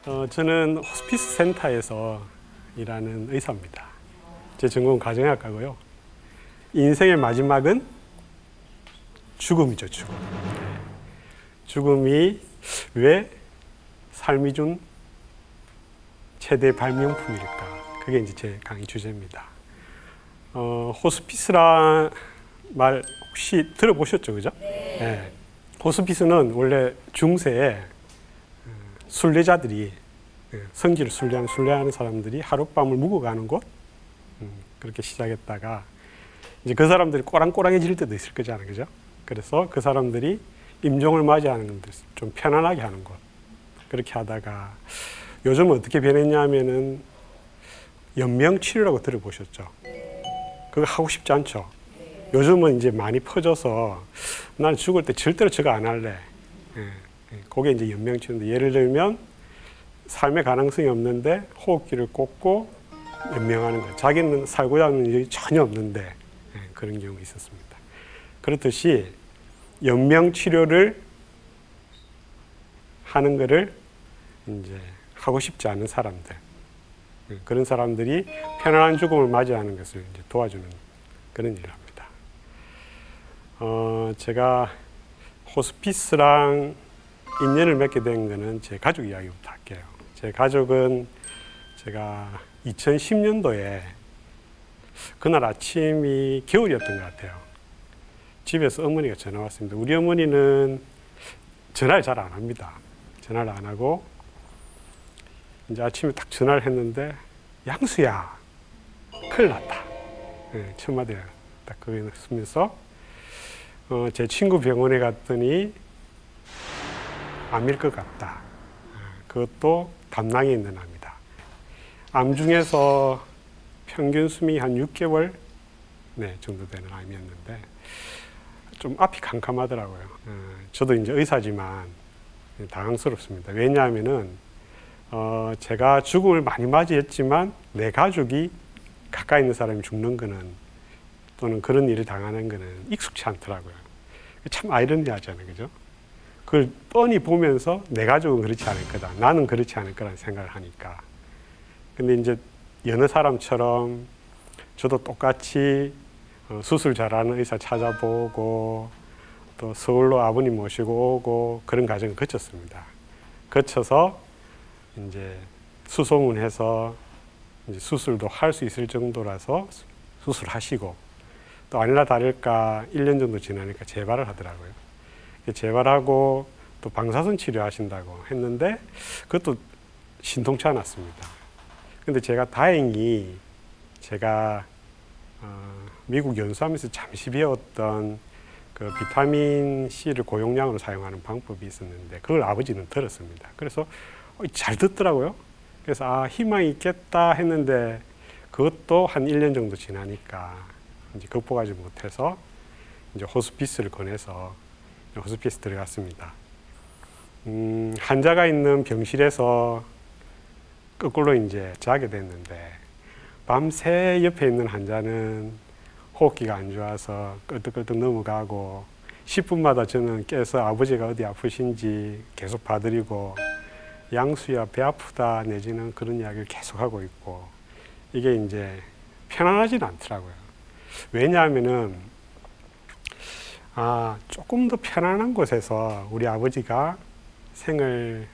저는 호스피스 센터에서 일하는 의사입니다. 제 전공은 가정의학과고요. 인생의 마지막은 죽음이죠, 죽음. 죽음이 왜 삶이 준 최대 발명품일까? 그게 이제 제 강의 주제입니다. 호스피스란 말 혹시 들어보셨죠, 그죠? 네. 호스피스는 원래 중세에 순례자들이 성지를 순례하는 사람들이 하룻밤을 묵어가는 곳, 그렇게 시작했다가 이제 그 사람들이 꼬랑꼬랑해질 때도 있을 거잖아요, 그죠? 그래서 그 사람들이 임종을 맞이하는 건데 좀 편안하게 하는 곳, 그렇게 하다가 요즘은 어떻게 변했냐면은 연명치료라고 들어보셨죠? 그거 하고 싶지 않죠? 요즘은 이제 많이 퍼져서 나는 죽을 때 절대로 저거 안 할래. 그게 이제 연명치료인데, 예를 들면 삶의 가능성이 없는데 호흡기를 꽂고 연명하는 거예요. 자기는 살고자 하는 일이 전혀 없는데 그런 경우가 있었습니다. 그렇듯이 연명치료를 하는 거를 이제 하고 싶지 않은 사람들, 그런 사람들이 편안한 죽음을 맞이하는 것을 이제 도와주는 그런 일을 합니다. 제가 호스피스랑 인연을 맺게 된 거는 제 가족 이야기부터 할게요. 제 가족은 제가 2010년도에 그날 아침이 겨울이었던 것 같아요. 집에서 어머니가 전화 왔습니다. 우리 어머니는 전화를 잘 안 합니다. 전화를 안 하고 이제 아침에 딱 전화를 했는데, 양수야, 큰일 났다. 첫 마디가 딱 그거 쓰면서 제 친구 병원에 갔더니 암일 것 같다. 그것도 담낭에 있는 암이다. 암 중에서 평균 수명이 한 6개월 정도 되는 암이었는데 좀 앞이 캄캄하더라고요. 저도 이제 의사지만 당황스럽습니다. 왜냐하면은 제가 죽음을 많이 맞이했지만 내 가족이 가까이 있는 사람이 죽는 거는, 또는 그런 일을 당하는 거는 익숙치 않더라고요. 참 아이러니하잖아요, 그죠? 그걸 뻔히 보면서 내 가족은 그렇지 않을 거다, 나는 그렇지 않을 거라는 생각을 하니까. 근데 이제 여느 사람처럼 저도 똑같이 수술 잘하는 의사 찾아보고 또 서울로 아버님 모시고 오고 그런 과정을 거쳤습니다. 거쳐서 이제 수소문해서 이제 수술도 할 수 있을 정도라서 수술하시고, 또 아니나 다를까 1년 정도 지나니까 재발을 하더라고요. 재발하고 또 방사선 치료하신다고 했는데 그것도 신통치 않았습니다. 근데 제가 다행히 제가 미국 연수하면서 잠시 배웠던 그 비타민 C를 고용량으로 사용하는 방법이 있었는데 그걸 아버지는 들었습니다. 그래서 잘 듣더라고요. 그래서 희망이 있겠다 했는데 그것도 한 1년 정도 지나니까 이제 극복하지 못해서 이제 호스피스를 권해서 호스피스 들어갔습니다. 환자가 있는 병실에서 거꾸로 이제 자게 됐는데, 밤새 옆에 있는 환자는 호흡기가 안 좋아서 끌떡끌떡 넘어가고 10분마다 저는 깨서 아버지가 어디 아프신지 계속 봐드리고, 양수야 배 아프다 내지는 그런 이야기를 계속하고 있고, 이게 이제 편안하지는 않더라고요. 왜냐하면은 조금 더 편안한 곳에서 우리 아버지가 생을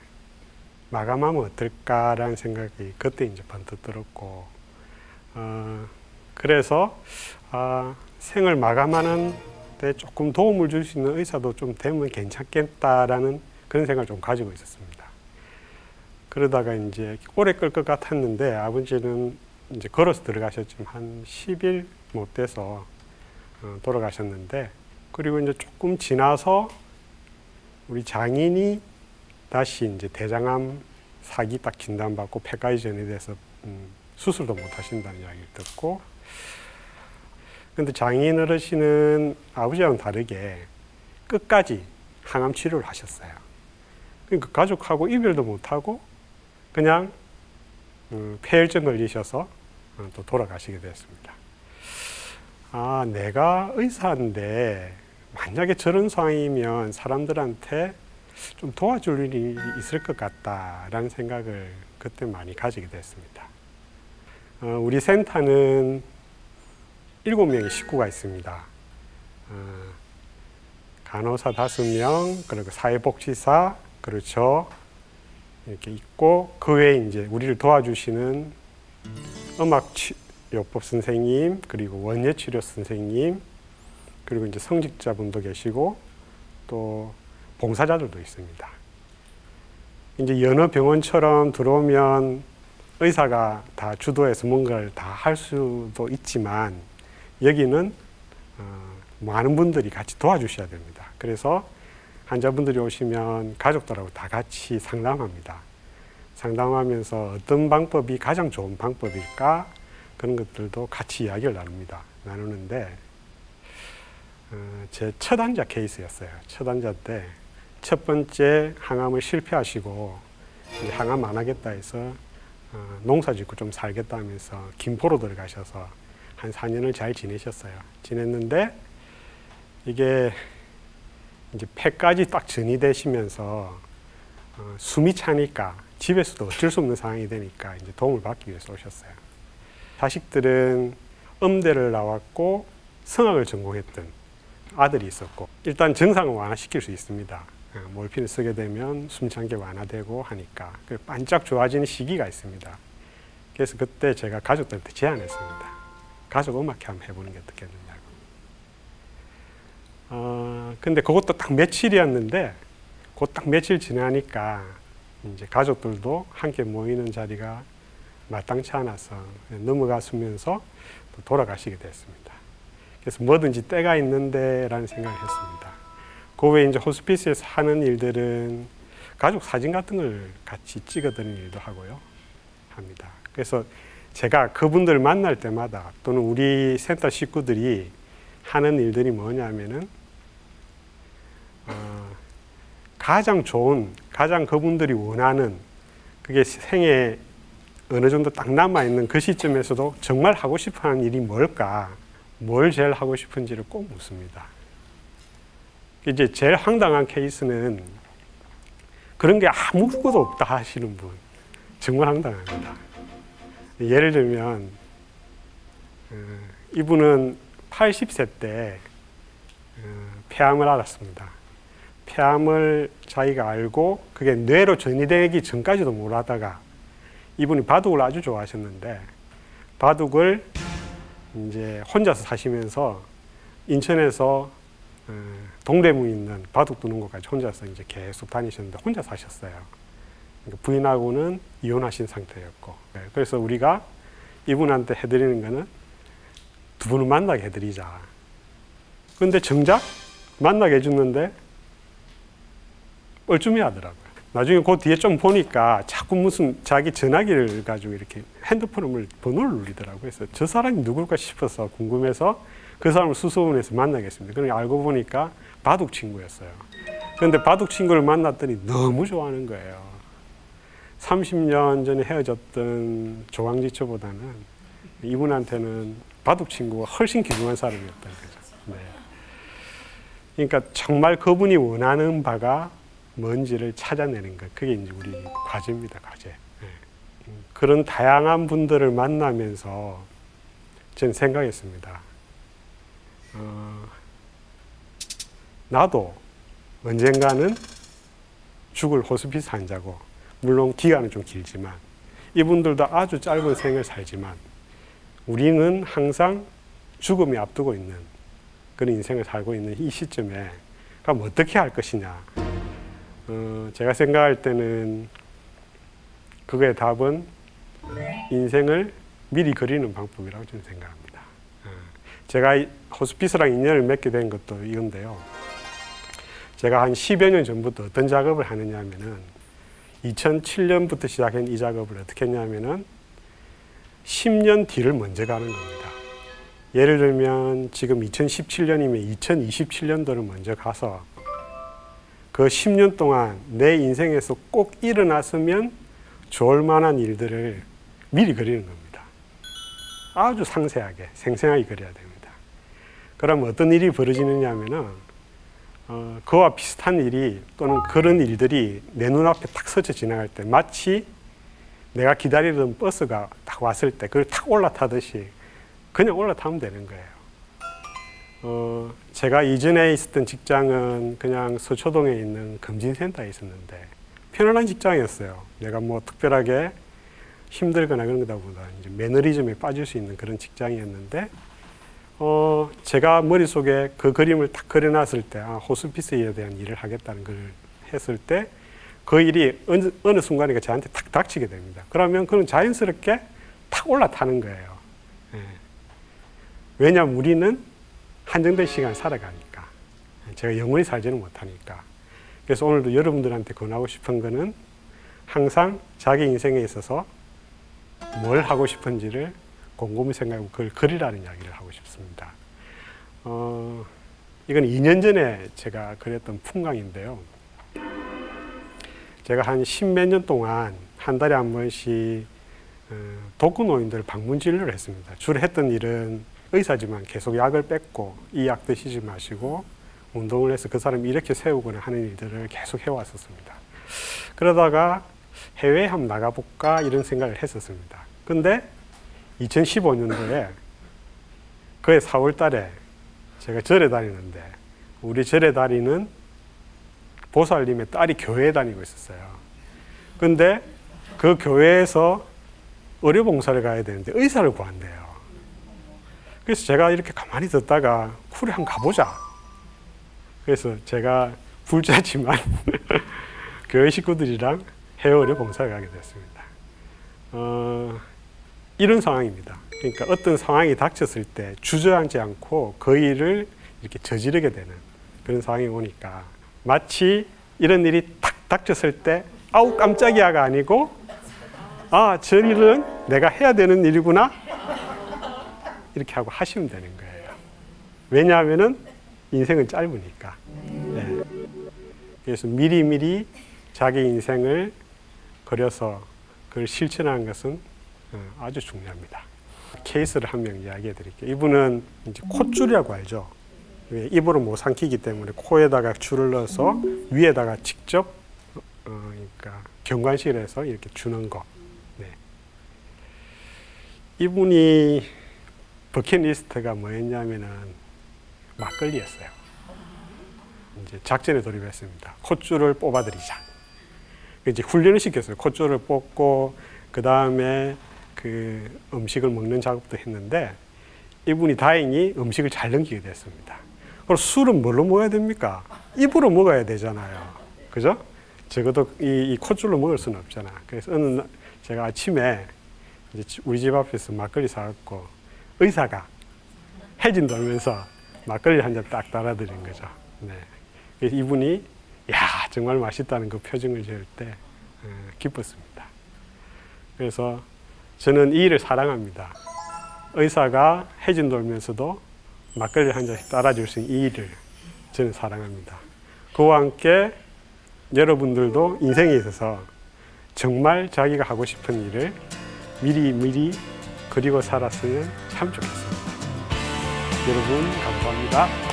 마감하면 어떨까라는 생각이 그때 이제 번뜩 들었고, 그래서 생을 마감하는 데 조금 도움을 줄 수 있는 의사도 좀 되면 괜찮겠다라는 그런 생각을 좀 가지고 있었습니다. 그러다가 이제 오래 끌 것 같았는데 아버지는 이제 걸어서 들어가셨지만 한 10일 못 돼서 돌아가셨는데, 그리고 이제 조금 지나서 우리 장인이 다시 이제 대장암 사기 딱 진단받고 폐까지 전이돼서 수술도 못 하신다는 이야기를 듣고, 근데 장인 어르신은 아버지와는 다르게 끝까지 항암 치료를 하셨어요. 그러니까 가족하고 이별도 못하고 그냥 폐혈증 걸리셔서 또 돌아가시게 됐습니다. 내가 의사인데 만약에 저런 상황이면 사람들한테 좀 도와줄 일이 있을 것 같다라는 생각을 그때 많이 가지게 됐습니다. 우리 센터는 7명의 식구가 있습니다. 간호사 5명, 그리고 사회복지사, 그리고 저 이렇게 있고, 그 외에 이제 우리를 도와주시는 음악요법 선생님, 그리고 원예치료 선생님, 그리고 이제 성직자분도 계시고, 또 봉사자들도 있습니다. 이제 여느 병원처럼 들어오면 의사가 다 주도해서 뭔가를 다 할 수도 있지만, 여기는 많은 분들이 같이 도와주셔야 됩니다. 그래서 환자분들이 오시면 가족들하고 다 같이 상담합니다. 상담하면서 어떤 방법이 가장 좋은 방법일까? 그런 것들도 같이 이야기를 나누는데, 제 첫 환자 케이스였어요. 첫 환자 때 첫 번째 항암을 실패하시고 이제 항암 안 하겠다 해서 농사 짓고 좀 살겠다 하면서 김포로 들어가셔서 한 4년을 잘 지내셨어요. 지냈는데 이게 이제 폐까지 딱 전이되시면서 숨이 차니까 집에서도 어쩔 수 없는 상황이 되니까 이제 도움을 받기 위해서 오셨어요. 자식들은 음대를 나왔고 성악을 전공했던 아들이 있었고, 일단 증상을 완화시킬 수 있습니다. 몰핀을 쓰게 되면 숨찬 게 완화되고 하니까 반짝 좋아지는 시기가 있습니다. 그래서 그때 제가 가족들한테 제안했습니다. 가족 음악회 한번 해보는 게 어떻겠느냐고. 근데 그것도 딱 며칠이었는데, 그 딱 며칠 지나니까 이제 가족들도 함께 모이는 자리가 마땅치 않아서 넘어가시면서 또 돌아가시게 됐습니다. 그래서 뭐든지 때가 있는데 라는 생각을 했습니다. 그 외에 이제 호스피스에서 하는 일들은 가족 사진 같은 걸 같이 찍어드리는 일도 하고요. 합니다. 그래서 제가 그분들을 만날 때마다 또는 우리 센터 식구들이 하는 일들이 뭐냐면은 가장 좋은, 가장 그분들이 원하는, 그게 생에 어느 정도 딱 남아있는 그 시점에서도 정말 하고 싶어 하는 일이 뭘까, 뭘 제일 하고 싶은지를 꼭 묻습니다. 이제 제일 황당한 케이스는 그런 게 아무것도 없다 하시는 분, 정말 황당합니다. 예를 들면 이분은 80세 때 폐암을 앓았습니다. 폐암을 자기가 알고 그게 뇌로 전이되기 전까지도 몰라다가 이분이 바둑을 아주 좋아하셨는데, 바둑을 이제 혼자서 사시면서 인천에서 동대문에 있는 바둑 두는 곳까지 혼자서 이제 계속 다니셨는데 혼자 사셨어요. 그러니까 부인하고는 이혼하신 상태였고, 그래서 우리가 이분한테 해드리는 거는 두 분을 만나게 해드리자. 그런데 정작 만나게 해줬는데 뻘쭘해 하더라고요. 나중에 그 뒤에 좀 보니까 자꾸 무슨 자기 전화기를 가지고 이렇게 핸드폰을 번호를 누르더라고요. 그래서 저 사람이 누굴까 싶어서 궁금해서 그 사람을 수소문해서 만나겠습니다. 그러니까 알고 보니까 바둑 친구였어요. 그런데 바둑 친구를 만났더니 너무 좋아하는 거예요. 30년 전에 헤어졌던 조광지처보다는 이분한테는 바둑 친구가 훨씬 귀중한 사람이었던 거죠. 네. 그러니까 정말 그분이 원하는 바가 뭔지를 찾아내는 것, 그게 이제 우리 과제입니다, 과제. 네. 그런 다양한 분들을 만나면서 저는 생각했습니다. 나도 언젠가는 죽을 호스피스 환자고, 물론 기간은 좀 길지만 이분들도 아주 짧은 생을 살지만 우리는 항상 죽음이 앞두고 있는 그런 인생을 살고 있는 이 시점에 그럼 어떻게 할 것이냐. 제가 생각할 때는 그거의 답은 인생을 미리 그리는 방법이라고 저는 생각합니다. 제가 호스피스랑 인연을 맺게 된 것도 이건데요. 제가 한 10여 년 전부터 어떤 작업을 하느냐 하면은 2007년부터 시작한 이 작업을 어떻게 했냐면은 10년 뒤를 먼저 가는 겁니다. 예를 들면 지금 2017년이면 2027년도를 먼저 가서 그 10년 동안 내 인생에서 꼭 일어났으면 좋을 만한 일들을 미리 그리는 겁니다. 아주 상세하게, 생생하게 그려야 됩니다. 그럼 어떤 일이 벌어지느냐 하면은 그와 비슷한 일이 또는 그런 일들이 내 눈앞에 딱 스쳐 지나갈 때 마치 내가 기다리던 버스가 딱 왔을 때 그걸 탁 올라타듯이 그냥 올라타면 되는 거예요. 제가 이전에 있었던 직장은 그냥 서초동에 있는 검진센터에 있었는데 편안한 직장이었어요. 내가 뭐 특별하게 힘들거나 그런 거다 이제 매너리즘에 빠질 수 있는 그런 직장이었는데 제가 머릿속에 그 그림을 딱 그려놨을 때 호스피스에 대한 일을 하겠다는 걸 했을 때 그 일이 어느 순간에 저한테 탁 닥치게 됩니다. 그러면 그건 자연스럽게 탁 올라타는 거예요. 예. 왜냐하면 우리는 한정된 시간 살아가니까. 제가 영원히 살지는 못하니까. 그래서 오늘도 여러분들한테 권하고 싶은 거는 항상 자기 인생에 있어서 뭘 하고 싶은지를 곰곰이 생각하고 그걸 그리라는 이야기를 하고 싶습니다. 이건 2년 전에 제가 그렸던 풍광인데요. 제가 한 10몇 년 동안 한 달에 한 번씩 독거노인들 방문 진료를 했습니다. 주로 했던 일은 의사지만 계속 약을 뺏고 이 약 드시지 마시고 운동을 해서 그 사람이 이렇게 세우거나 하는 일들을 계속 해왔었습니다. 그러다가 해외에 한번 나가볼까 이런 생각을 했었습니다. 근데 2015년도에 그해 4월 달에 제가 절에 다니는데 우리 절에 다니는 보살님의 딸이 교회에 다니고 있었어요. 근데 그 교회에서 의료봉사를 가야 되는데 의사를 구한대요. 그래서 제가 이렇게 가만히 듣다가 그래 한번 가보자. 그래서 제가 불자지만 교회 식구들이랑 해외 의료봉사를 가게 됐습니다. 이런 상황입니다. 그러니까 어떤 상황이 닥쳤을 때 주저앉지 않고 그 일을 이렇게 저지르게 되는 그런 상황이 오니까 마치 이런 일이 탁 닥쳤을 때 아우 깜짝이야가 아니고 저 일은 내가 해야 되는 일이구나 이렇게 하고 하시면 되는 거예요. 왜냐하면은 인생은 짧으니까. 네. 그래서 미리미리 자기 인생을 그려서 그걸 실천하는 것은 아주 중요합니다. 케이스를 한 명 이야기해 드릴게요. 이분은 이제 콧줄이라고 알죠. 입으로 못 삼키기 때문에 코에다가 줄을 넣어서 위에다가 직접 그러니까 경관실에서 이렇게 주는 거. 네. 이분이 버킷리스트가 뭐였냐면은 막걸리였어요. 이제 작전에 돌입했습니다. 콧줄을 뽑아드리자. 이제 훈련을 시켰어요. 콧줄을 뽑고 그 다음에 그 음식을 먹는 작업도 했는데 이분이 다행히 음식을 잘 넘기게 됐습니다. 그럼 술은 뭘로 먹어야 됩니까? 입으로 먹어야 되잖아요. 그죠? 적어도 이 콧줄로 먹을 수는 없잖아. 그래서 어느 날 제가 아침에 이제 우리 집 앞에서 막걸리 사갖고 의사가 해진 돌면서 막걸리 한 잔 딱 따라드린 거죠. 네. 그래서 이분이 야 정말 맛있다는 그 표정을 지을 때 기뻤습니다. 그래서 저는 이 일을 사랑합니다. 의사가 해진 돌면서도 막걸리 한 잔씩 따라줄 수 있는 이 일을 저는 사랑합니다. 그와 함께 여러분들도 인생에 있어서 정말 자기가 하고 싶은 일을 미리 그리고 살았으면 참 좋겠습니다. 여러분 감사합니다.